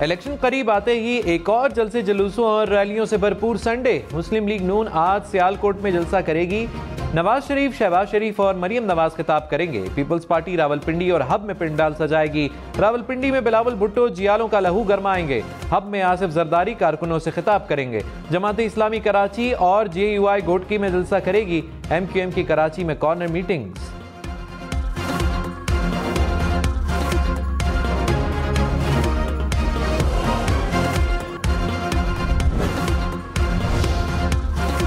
Election करीब आते ही एक और जलसे जुलूसों और रैलियों से भरपूर संडे। मुस्लिम लीग नून आज सियालकोट में जलसा करेगी। नवाज शरीफ, शहबाज शरीफ और मरियम नवाज खिताब करेंगे। पीपल्स पार्टी रावलपिंडी और हब में पंडाल सजाएगी। रावलपिंडी में बिलावल भुट्टो जियालों का लहू गरमाएंगे। हब में आसिफ जरदारी कारकुनों से खिताब करेंगे। जमात इस्लामी कराची और JUI गोटकी में जलसा करेगी। MQM की कराची में कॉर्नर मीटिंग्स।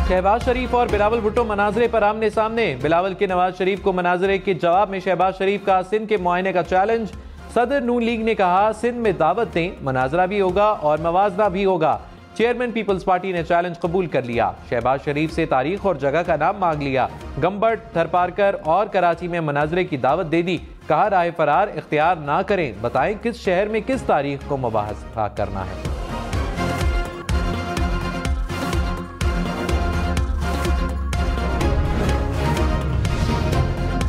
शहबाज शरीफ और बिलावल भुट्टो मनाजरे पर आमने सामने। बिलावल के नवाज शरीफ को मनाजरे के जवाब में शहबाज शरीफ का सिंध के मुआयने का चैलेंज। सदर नून लीग ने कहा सिंध में दावत दें, मनाजरा भी होगा और मवाजना भी होगा। चेयरमैन पीपल्स पार्टी ने चैलेंज कबूल कर लिया। शहबाज शरीफ से तारीख और जगह का नाम मांग लिया। गंबट, थरपारकर और कराची में मनाजरे की दावत दे दी। कहा राह फरार इख्तियार ना करें, बताएं किस शहर में किस तारीख को मुबाहसा करना है।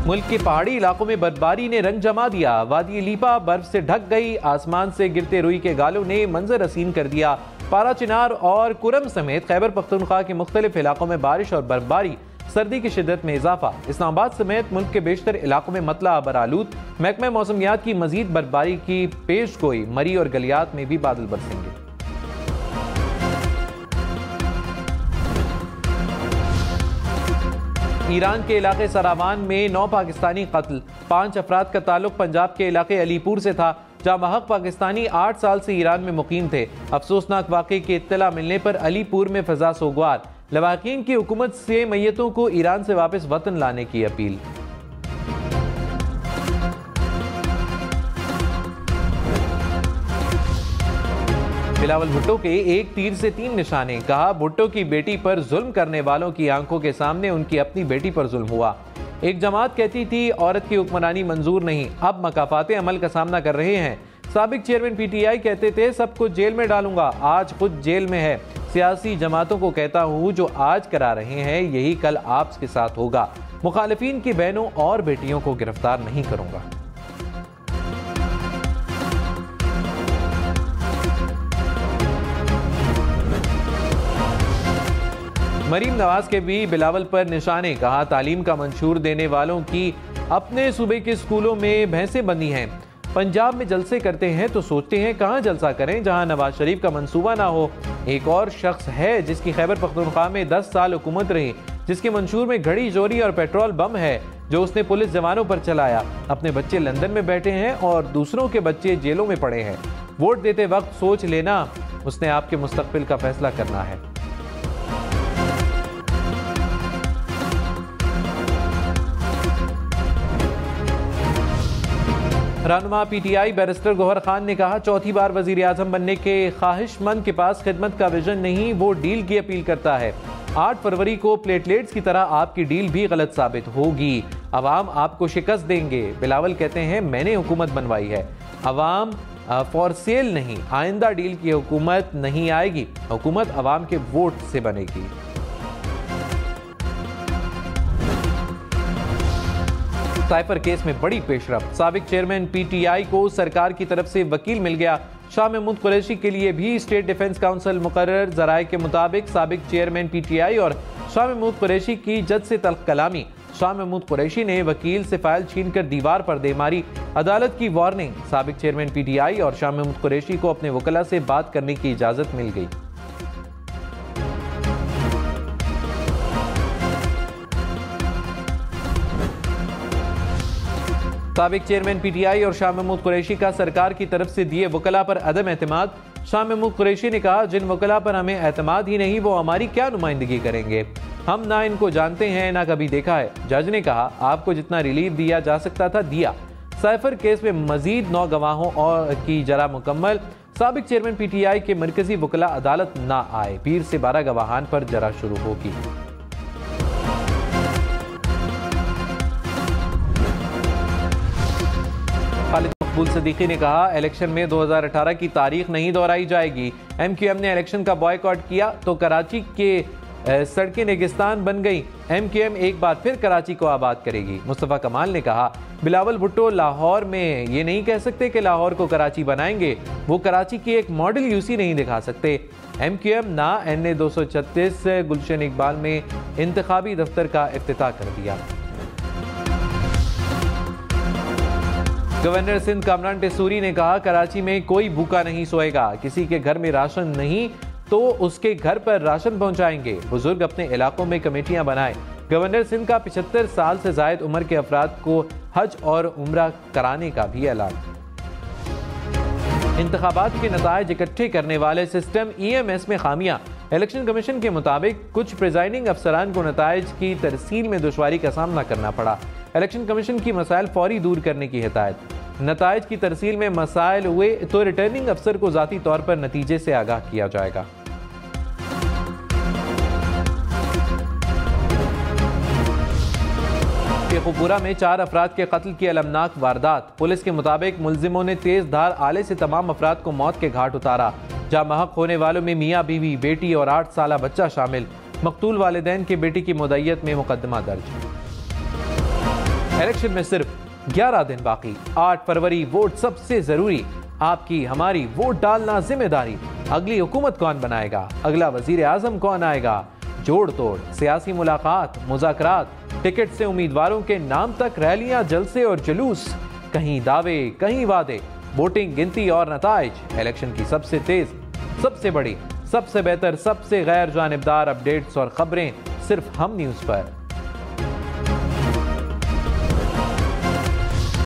मुल्क के पहाड़ी इलाकों में बर्फबारी ने रंग जमा दिया। वादी लीपा बर्फ से ढक गई। आसमान से गिरते रुई के गालों ने मंजर हसीन कर दिया। पारा चिनार और कुरम समेत खैबर पख्तूनख्वा के मुख्तलिफ इलाकों में बारिश और बर्फबारी, सर्दी की शिद्दत में इजाफा। इस्लामाबाद समेत मुल्क के बेशतर इलाकों में मतला अबर आलूद। महकमा मौसमियात की मजीद बर्फबारी की पेश गोई। मरी और गलियात में भी बादल बरसेंगे। ईरान के इलाके सरावान में 9 पाकिस्तानी कत्ल। 5 अफराद का ताल्लुक पंजाब के इलाके अलीपुर से था, जहां महक पाकिस्तानी 8 साल से ईरान में मुकीम थे। अफसोसनाक वाक़े की इत्तला मिलने पर अलीपुर में फजा सोगवार। लवाकीन की हुकूमत से मैयतों को ईरान से वापस वतन लाने की अपील। बिलावल भुट्टो के एक तीर से 3 निशाने। कहा भुट्टो की बेटी पर जुल्म करने वालों की आंखों के सामने उनकी अपनी बेटी पर जुल्म हुआ। एक जमात कहती थी औरत की हुक्मरानी मंजूर नहीं, अब मकाफाते अमल का सामना कर रहे हैं। साबिक चेयरमैन PTI कहते थे सब कुछ जेल में डालूंगा, आज खुद जेल में है। सियासी जमातों को कहता हूँ जो आज करा रहे हैं यही कल आपके साथ होगा। मुखालिफिन की बहनों और बेटियों को गिरफ्तार नहीं करूंगा। मरीम नवाज के भी बिलावल पर निशाने। कहा तालीम का मंशूर देने वालों की अपने सूबे के स्कूलों में भैंसें बंधी हैं। पंजाब में जलसे करते हैं तो सोचते हैं कहां जलसा करें जहां नवाज शरीफ का मंसूबा ना हो। एक और शख्स है जिसकी खैबर पख्तूनख्वा में 10 साल हुकूमत रही, जिसके मंशूर में घड़ी चोरी और पेट्रोल बम है जो उसने पुलिस जवानों पर चलाया। अपने बच्चे लंदन में बैठे हैं और दूसरों के बच्चे जेलों में पड़े हैं। वोट देते वक्त सोच लेना, उसने आपके मुस्तकबिल का फैसला करना है। रहनुमा PTI बैरिस्टर गौहर खान ने कहा चौथी बार वजीर आजम बनने के ख्वाहिशमंद के पास खिदमत का विजन नहीं, वो डील की अपील करता है। 8 फरवरी को प्लेटलेट्स की तरह आपकी डील भी गलत साबित होगी। अवाम आपको शिकस्त देंगे। बिलावल कहते हैं मैंने हुकूमत बनवाई है, अवाम फॉर सेल नहीं। आइंदा डील की हुकूमत नहीं आएगी, हुकूमत अवाम के वोट से बनेगी। साइफर केस में बड़ी पेशरफ्त। साबिक चेयरमैन PTI को सरकार की तरफ से वकील मिल गया। शाह महमूद कुरैशी के लिए भी स्टेट डिफेंस काउंसिल मुकर्रर। जराये के मुताबिक साबिक चेयरमैन PTI और शाह महमूद कुरैशी की जज से तल्ख कलामी। शाह महमूद कुरैशी ने वकील से फाइल छीनकर दीवार पर दे मारी। अदालत की वार्निंग। साबिक चेयरमैन PTI और शाह महमूद कुरैशी को अपने वकला से बात करने की इजाजत मिल गई। साबिक चेयरमैन PTI और शाह महमूद कुरैशी का सरकार की तरफ से दिए वकला पर अदम एतमाद। शाह महमूद कुरैशी ने कहा जिन वकला पर हमें एतमाद ही नहीं वो हमारी क्या नुमाइंदगी करेंगे। हम ना इनको जानते हैं ना कभी देखा है। जज ने कहा आपको जितना रिलीफ दिया जा सकता था दिया। साइफर केस में मजीद 9 गवाहों और की जरा मुकम्मल। साबिक चेयरमैन PTI के मरकजी वकला अदालत ना आए। पीर से 12 गवाहान पर जरा शुरू होगी। मकबूल सदीकी ने कहा इलेक्शन में 2018 की तारीख नहीं दोहराई जाएगी। MQM ने इलेक्शन का बॉयकॉट किया तो कराची के सड़कें रेगिस्तान बन गई। MQM एक बार फिर कराची को आबाद करेगी। मुस्तफ़ा कमाल ने कहा, बिलावल भुट्टो लाहौर में ये नहीं कह सकते कि लाहौर को कराची बनाएंगे, वो कराची की एक मॉडल यूसी नहीं दिखा सकते। MQM ना NA 236 गुलशन इकबाल में इंतखाबी दफ्तर का इफ्तिताह कर दिया। गवर्नर सिंध कामरान टेसूरी ने कहा, कराची में कोई भूखा नहीं सोएगा, किसी के घर में राशन नहीं तो उसके घर पर राशन पहुंचाएंगे। बुजुर्ग अपने इलाकों में कमेटियां बनाए। गवर्नर सिंध का 75 साल से जायद उम्र के अफराद को हज और उम्रा कराने का भी ऐलान। इंतखाबात के नताइज इकट्ठे करने वाले सिस्टम EMS में खामियां। इलेक्शन कमीशन के मुताबिक कुछ प्रिजाइडिंग अफसरान को नताइज की तरसील में दुश्वारी का सामना करना पड़ा। इलेक्शन कमीशन की मसाइल फौरी दूर करने की हिदायत। नताइज की तरसील में मसाइल हुए तो रिटर्निंग अफसर को जाती तौर पर नतीजे से आगाह किया जाएगा। शेखुपुरा में 4 अफराद के कत्ल की अलमनाक वारदात। पुलिस के मुताबिक मुलजिमों ने तेज धार आले से तमाम अफराद को मौत के घाट उतारा। जहां महक होने वालों में मियाँ बीवी, बेटी और 8 साला बच्चा शामिल। मकतूल वालिदैन की बेटी की मुद्दइयत में मुकदमा दर्ज। इलेक्शन में सिर्फ 11 दिन बाकी। 8 फरवरी वोट सबसे जरूरी। आपकी हमारी वोट डालना जिम्मेदारी। अगली हुकूमत कौन बनाएगा, अगला वजीर आजम कौन आएगा, जोड़ तोड़ सियासी मुलाकात, मुज़ाकरात, टिकट से उम्मीदवारों के नाम तक रैलियां, जलसे और जुलूस, कहीं दावे कहीं वादे, वोटिंग, गिनती और नताइज। इलेक्शन की सबसे तेज, सबसे बड़ी, सबसे बेहतर, सबसे गैर जानिबदार अपडेट्स और खबरें सिर्फ हम न्यूज़ पर।